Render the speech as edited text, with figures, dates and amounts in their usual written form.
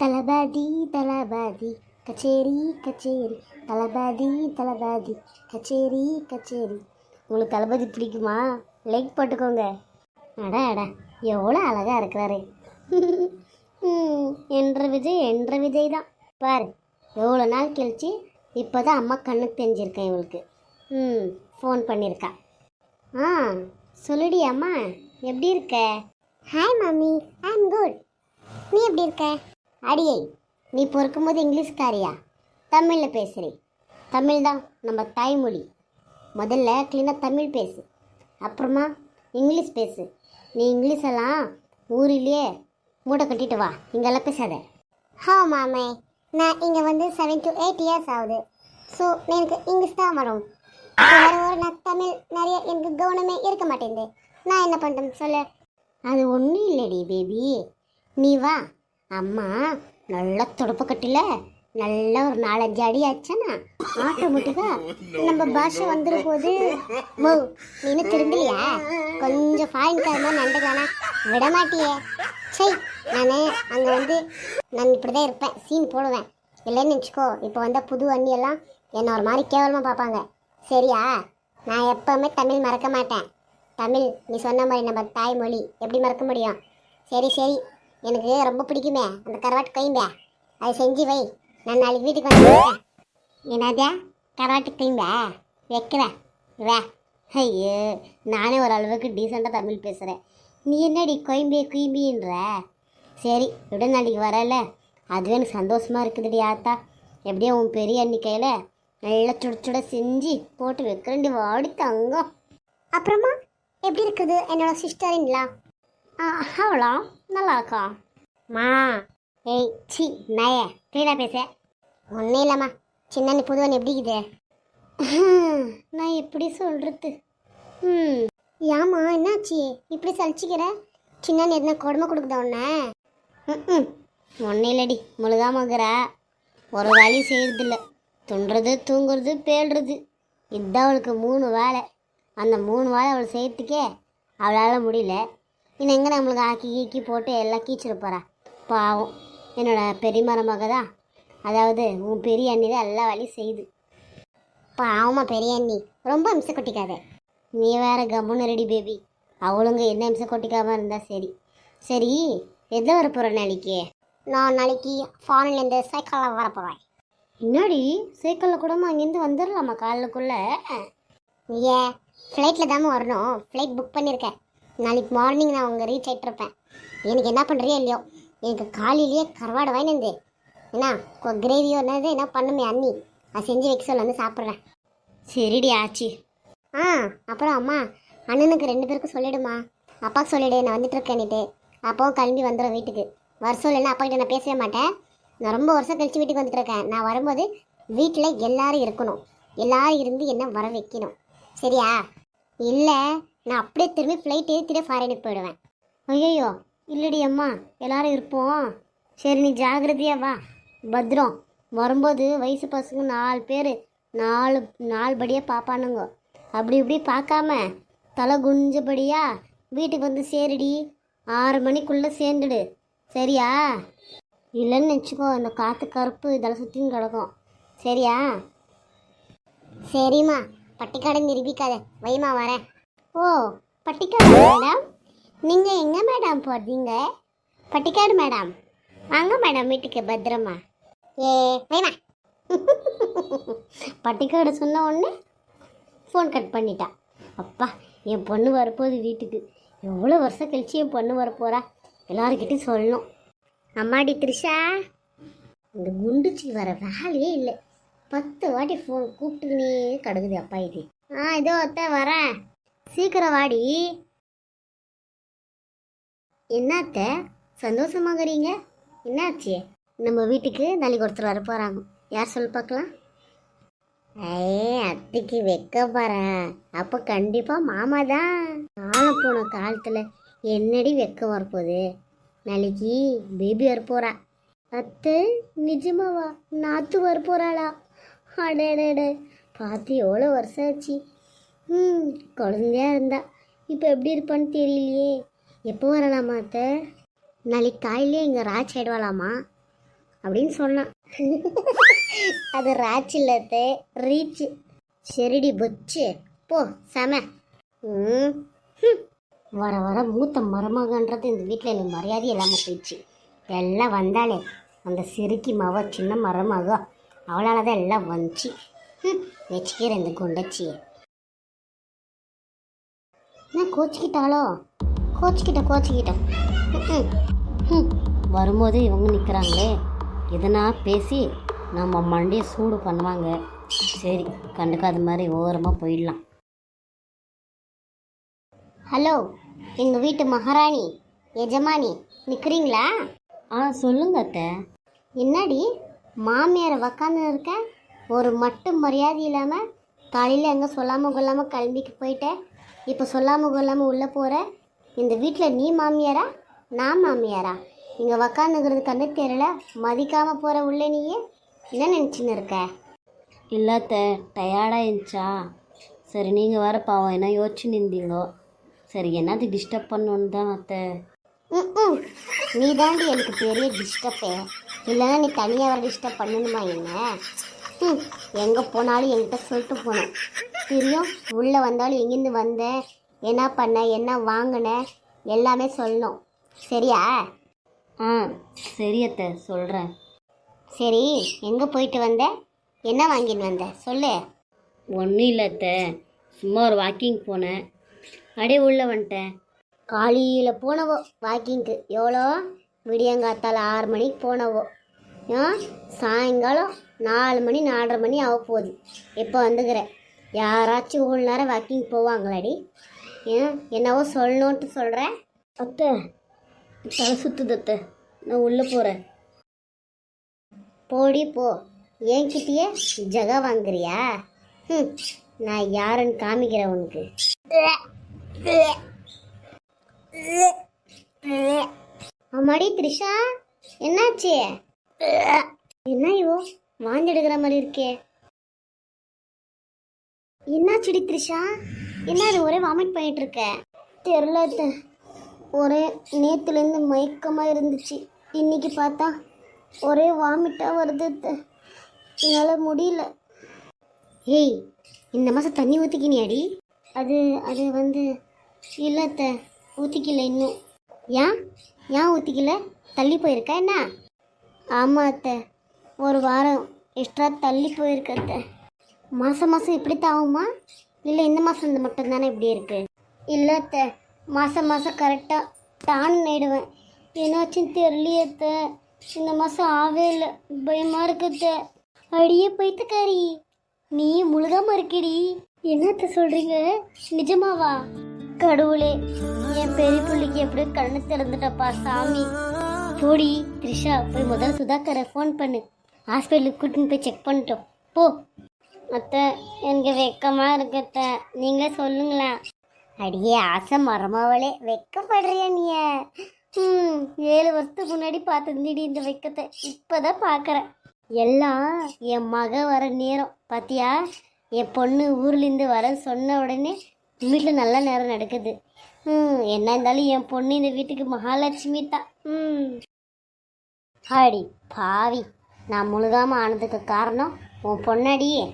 தளபதி தளபதி கச்சேரி கச்சேரி, தளபதி தளபதி கச்சேரி கச்சேரி. உங்களுக்கு தளபதி பிடிக்குமா? லைக் போட்டுக்கோங்க. அட அட, எவ்வளோ அழகாக இருக்கிறாரு. என்ற விஜய் தான் பாரு. எவ்வளோ நாள் கழிச்சு இப்போ தான் அம்மா கண்ணுக்கு தெரிஞ்சிருக்கேன் இவளுக்கு. ஃபோன் பண்ணியிருக்கா. ஆ சொல்லுடி அம்மா, எப்படி இருக்க? Hi mummy, I am good. நீ எப்படி இருக்க? அடியை, நீ பொறுக்கும்போது இங்கிலீஷ்காரியா தமிழில் பேசுகிறே? தமிழ் தான் நம்ம தாய்மொழி. முதல்ல க்ளீனாக தமிழ் பேசு, அப்புறமா இங்கிலீஷ் பேசு. நீ இங்கிலீஷெல்லாம் ஊரிலேயே மூட்டை கட்டிட்டு வா, இங்கெல்லாம் பேசாத. ஹோ மாமே, நான் இங்கே வந்து 7 to 8 years ஆகுது. ஸோ எனக்கு இங்கிலீஷ் தான் வரும். நான் தமிழ் நிறைய எனக்கு கவனமே இருக்க மாட்டேங்குது. நான் என்ன பண்ணுறேன்னு சொல்லு. அது ஒன்றும் இல்லடி பேபி, நீ வா. அம்மா நல்லா துடுப்பு கட்டில நல்லா ஒரு 4-5 அடி ஆச்சானா ஆட்டோமேட்டிக்காக நம்ம பாஷை வந்துட போது. மோ, நீ இன்னும் திரும்பலையா? கொஞ்சம் ஃபாரின்கார மாதிரி நண்டுக்கானா விட மாட்டியே. சரி, நான் அங்கே வந்து நான் இப்படி தான் இருப்பேன், சீன் போடுவேன். இல்லைன்னு நினச்சிக்கோ, இப்போ வந்தால் புது அண்ணியெல்லாம் என்னை ஒரு மாதிரி கேவலமாக பார்ப்பாங்க. சரியா? நான் எப்போவுமே தமிழ் மறக்க மாட்டேன். தமிழ் நீ சொன்ன மாதிரி நம்ம தாய்மொழி, எப்படி மறக்க முடியும்? சரி சரி, எனக்கு ரொம்ப பிடிக்குமே அந்த கருவாட்டு கைம்பே, அதை செஞ்சு வை. நான் நாளைக்கு வீட்டுக்கு வந்து என்னதா கருவாட்டு கைம்பே வைக்கிறேன் வே. ஐயோ, நானே ஓரளவுக்கு டீசெண்டாக தமிழ் பேசுகிறேன். நீ என்னடி குயம்பின்ற? சரி விட, நாளைக்கு வரல, அதுவே எனக்கு சந்தோஷமாக இருக்குதுடி ஆத்தா. எப்படியோ உன் பெரிய அண்ணி கையில் நல்லா சுட செஞ்சு போட்டு வைக்கிறேன்டி, வாடி தங்கம். அப்புறமா எப்படி இருக்குது என்னோட சிஸ்டரின்லா? அவ்வளோ நல்லா இருக்கா மா? ஏய் சி நய க்ளீனாக பேச. ஒன்றும் இல்லைம்மா, சின்ன புதுவன் எப்படி இருக்குது? நான் எப்படி சொல்கிறது? ஏம்மா என்னாச்சு இப்படி சலிச்சிக்கிற? சின்ன எதுனா கொடுமை கொடுக்குதா ஒன்று? ஒன்றும் இல்லடி, முழுகாமக்கிறா. ஒரு வேலையும் செய்யறதில்ல, துண்டுறது தூங்குறது பேடுறது, இதுதான் அவளுக்கு 3 வேலை. அந்த 3 வேலை அவள் செய்யறதுக்கே அவளால் முடியல. இன்னும் எங்கே நம்மளுக்கு ஆக்கி கீக்கி போட்டு எல்லாம் கீச்சிட போகிறா. பாவம் என்னோட பெரிய மக தான், அதாவது உன் பெரிய அண்ணி தான் எல்லா வேலையும் செய்யுது. பாவமா பெரிய அண்ணி, ரொம்ப அம்சம் கொட்டிக்காத. நீ வேற கம்முன்னு ரெடி பேபி, அவளுங்க என்ன அம்சம் கொட்டிக்காமல் இருந்தா சரி. சரி, எதில் வரப்போகிற நாளைக்கு? நான் நாளைக்கு ஃபாரின்லேருந்து சைக்கிளில் வரப்போகிறேன். முன்னாடி சைக்கிளில் கூடமா அங்கேருந்து வந்துடலாமா காலைக்குள்ளே? ஏன் ஃப்ளைட்டில் தாம வரணும், ஃப்ளைட் புக் பண்ணியிருக்கேன். நாளைக்கு மார்னிங் நான் உங்கள் ரீச் ஆகிட்டுருப்பேன். எனக்கு என்ன பண்ணுறியோ இல்லையோ, எனக்கு காலையிலேயே கருவாடு வாங்கினது என்ன கிரேவியோ என்னது என்ன பண்ணுமே அண்ணி, அதை செஞ்சு வைக்க சொல்ல வந்து சாப்பிட்றேன். சரிடி ஆச்சு. அப்புறம் அம்மா அண்ணனுக்கு 2 பேருக்கும் சொல்லிவிடுமா, அப்பாவுக்கு சொல்லிவிடு நான் வந்துட்டுருக்கேன்னுட்டு. அப்பாவும் கிளம்பி வந்துடும் வீட்டுக்கு. வர சொல்லலைன்னா அப்பா கிட்ட நான் பேசவே மாட்டேன். நான் ரொம்ப வருஷம் கழிச்சு வீட்டுக்கு வந்துட்டுருக்கேன். நான் வரும்போது வீட்டில் எல்லாரும் இருக்கணும், எல்லாரும் இருந்து என்ன வர வைக்கணும். சரியா? இல்லை நான் அப்படியே திரும்பி ஃப்ளைட் ஏற்றிட்டே ஃபாரினுக்கு போயிடுவேன். ஐயோ இல்லடி அம்மா, எல்லாரும் இருப்போம். சரி நீ ஜாகிரதையா வா, பத்திரம். வரும்போது வயசு பசங்க 4 பேர் 4 படியாக பார்ப்பானுங்க. அப்படி இப்படி பார்க்காம தலை குஞ்சபடியா வீட்டுக்கு வந்து சேருடி. 6 மணிக்குள்ளே சேர்ந்துடு, சரியா? இல்லைன்னு நினச்சிக்கோ, இந்த காற்று கருப்பு இதெல்லாம் சுற்றின்னு கிடக்கும். சரியா? சரிம்மா, பட்டிக்காடை நிரூபிக்காத, வைமா வரேன். ஓ பட்டிக்காடு மேடம், நீங்கள் எங்கே மேடம் போகிறீங்க? பட்டிக்காடு மேடம், வாங்க மேடம் வீட்டுக்கு பத்திரமா. வைமா. பட்டிக்காடு சொன்ன உடனே ஃபோன் கட் பண்ணிட்டா. அப்பா, என் பொண்ணு வரப்போகுது வீட்டுக்கு. எவ்வளோ வருஷம் கழிச்சு என் பொண்ணு வரப்போகிறா, எல்லாருக்கிட்டையும் சொல்லணும். அம்மாடி த்ரிஷா, இந்த குண்டுச்சி வர வேலையே இல்லை. 10 வாட்டி ஃபோன் கூப்பிட்டுனே கிடக்குது அப்பா இது. இதோ அத்தை வரேன், சீக்கிரம் வாடி. என்னத்த சந்தோஷமாகறீங்க? என்னாச்சு? நம்ம வீட்டுக்கு நாளைக்கு ஒருத்தர் வர போகிறாங்க. யார் சொல்லி பார்க்கலாம்? அத்தைக்கு வைக்க போகிறேன். அப்போ கண்டிப்பாக மாமா தான். காலம் போன காலத்தில் என்னடி வெக்க வரப்போகுது? நாளைக்கு பேபி வரப்போகிறா. அத்தை நிஜமாவா? நாத்து வரப்போகிறாளா? அடடட, பார்த்து எவ்வளோ வருஷம் ஆச்சு. குழந்தையா இருந்தா, இப்போ எப்படி இருப்பான்னு தெரியலையே. எப்போ வரலாமா அத்தை? நாளைக்கு காலையிலே இங்கே ராஜ் ஆயிடுவாளாமா. அப்படின்னு சொன்னான். அது ராச்சு இல்லத்தே, ரீச்சு. சரிடி பொச்சு போ செம. ம் ம். வர வர மூத்த மருமகன்றது இந்த வீட்டில் எனக்கு மரியாதை இல்லாமல் போயிடுச்சு. எல்லாம் வந்தாலே அந்த சிறுக்கி மவ சின்ன மருமக, அவளால் தான் எல்லாம் வந்துச்சு. வச்சுக்கிறேன் இந்த குண்டச்சியை. என்ன கோச்சிக்கிட்டாளோ? கோச்சிக்கிட்டோம். வரும்போது இவங்க நிற்கிறாங்களே, எதனா பேசி நம்ம மண்டியை சூடு பண்ணுவாங்க. சரி, கண்டுக்காத மாதிரி ஓரமாக போயிடலாம். ஹலோ, எங்கள் வீட்டு மகாராணி எஜமானி நிற்கிறீங்களா? சொல்லுங்க அத்தை. என்னடி மாமியாரை உக்காந்து இருக்க, ஒரு மட்டும் மரியாதை இல்லாமல் காலையில் எங்கே சொல்லாமல் கொள்ளாமல் கிளம்பிக்கு போயிட்டேன். இப்போ சொல்லாமல் கொள்ளாமல் உள்ளே போகிற. இந்த வீட்டில் நீ மாமியாரா நான் மாமியாரா? இங்கே உக்காந்துக்கிறது கண்ணு தெரியல, மதிக்காமல் போகிற உள்ளே நீயே என்ன நினச்சின்னு இருக்க? இல்லாத்த டயர்டாக இருந்துச்சா, சரி நீங்கள் வர பாவம் என்ன யோசிச்சு நின்றீங்களோ, சரி என்னது டிஸ்டர்ப் பண்ணணுன்னு தான் அத்தை. நீ தாண்டி எனக்கு பெரிய டிஸ்டர்பே, இல்லைன்னா நீ தனியாக வர டிஸ்டர்ப் பண்ணணுமா என்ன? எங்கே போனாலும் என்கிட்ட சொல்லிட்டு போனேன் தெரியும். உள்ளே வந்தாலும் எங்கேருந்து வந்தேன், என்ன பண்ண, என்ன வாங்கின எல்லாமே சொல்லணும், சரியா? சரி அத்தை சொல்கிறேன். சரி, எங்கே போயிட்டு வந்த, என்ன வாங்கின்னு வந்த சொல்லு. ஒன்றும் இல்லை அத்தை, சும்மா ஒரு வாக்கிங் போனேன், அப்படியே உள்ளே வந்துட்டேன். காலையில் போனவோ வாக்கிங்க்கு, எவ்வளோ விடியங்காத்தால் 6 மணிக்கு போனவோ, சாயங்காலம் 4 மணி 4:30 மணி ஆக போகுது. எப்போ வந்துக்கிறேன்? யாராச்சும் ஒரு நேரம் வாக்கிங் போவாங்களாடி? என்னவோ சொல்லணுன்ட்டு சொல்கிறேன். அத்தை தலை சுற்றுது அத்தை, நான் உள்ளே போகிறேன். போடி போ, என்கிட்டயே ஜகா வாங்குறியா? நான் யாருன்னு காமிக்கிறேன் உனக்கு. அம்மாடி த்ரிஷா, என்னாச்சு? என்ன இவோ வாந்தி எடுக்கிற மாதிரி இருக்கே, என்னாச்சுடி த்ரிஷா? என்ன அது ஒரே வாமிட் பண்ணிட்டு இருக்க? தெரியல, ஒரே நேற்றுலேருந்து மயக்கமாக இருந்துச்சு, இன்னைக்கு பார்த்தா ஒரே வாமிட்டாக வருது, என்னால் முடியல. ஏய், இந்த மாதம் தண்ணி ஊற்றிக்கினியாடி? அது வந்து இல்லைத்த, ஊற்றிக்கல இன்னும். ஏன் ஊற்றிக்கல? தள்ளி போயிருக்கா என்ன? ஆமாம் அத்தை, ஒரு வாரம் எக்ஸ்ட்ரா தள்ளி போயிருக்கத்த. மாதம் இப்படித்தான் ஆகுமா, இல்லை இந்த மாதம் இந்த மட்டும் தானே இப்படி இருக்கு? இல்லை அத்தை, மாதம் கரெக்டாக டான் நேடுவேன். என்னாச்சுன்னு தெரியலையத்த, இந்த மாதம் ஆவே இல்லை, பயமாக இருக்குத்த. அடியே பைத்துக்காரி, நீ முழுகாமல் இருக்கடி. என்னத்த சொல்கிறீங்க, நிஜமாவா? கடவுளே, என் பெரிய பிள்ளைக்கு எப்படியோ கண்ணு திறந்துட்டப்பா சாமி. போடி த்ரிஷா, போய் முதல்ல சுதாகரை ஃபோன் பண்ணு, ஹாஸ்பிட்டலுக்கு கூட்டின்னு போய் செக் பண்ணிட்டோம் போ. அத்தை எனக்கு வெக்கமாக இருக்கத்த, நீங்களே சொல்லுங்களேன். அடியே ஆசை மரமாவளே, வெக்கப்படுறியா நீ? 7 வருஷத்துக்கு முன்னாடி பார்த்துருந்தீடி இந்த வெக்கத்தை, இப்போதான் பார்க்குறேன். எல்லாம் என் மக வர நேரம் பார்த்தியா? என் பொண்ணு ஊர்லேருந்து வர சொன்ன உடனே வீட்டில் நல்ல நேரம் நடக்குது. என்ன இருந்தாலும் என் பொண்ணு இந்த வீட்டுக்கு மகாலட்சுமி தான். ஆடி பாவி, நான் முழுகாமல் ஆனதுக்கு காரணம் உன் பொண்ணாடியே.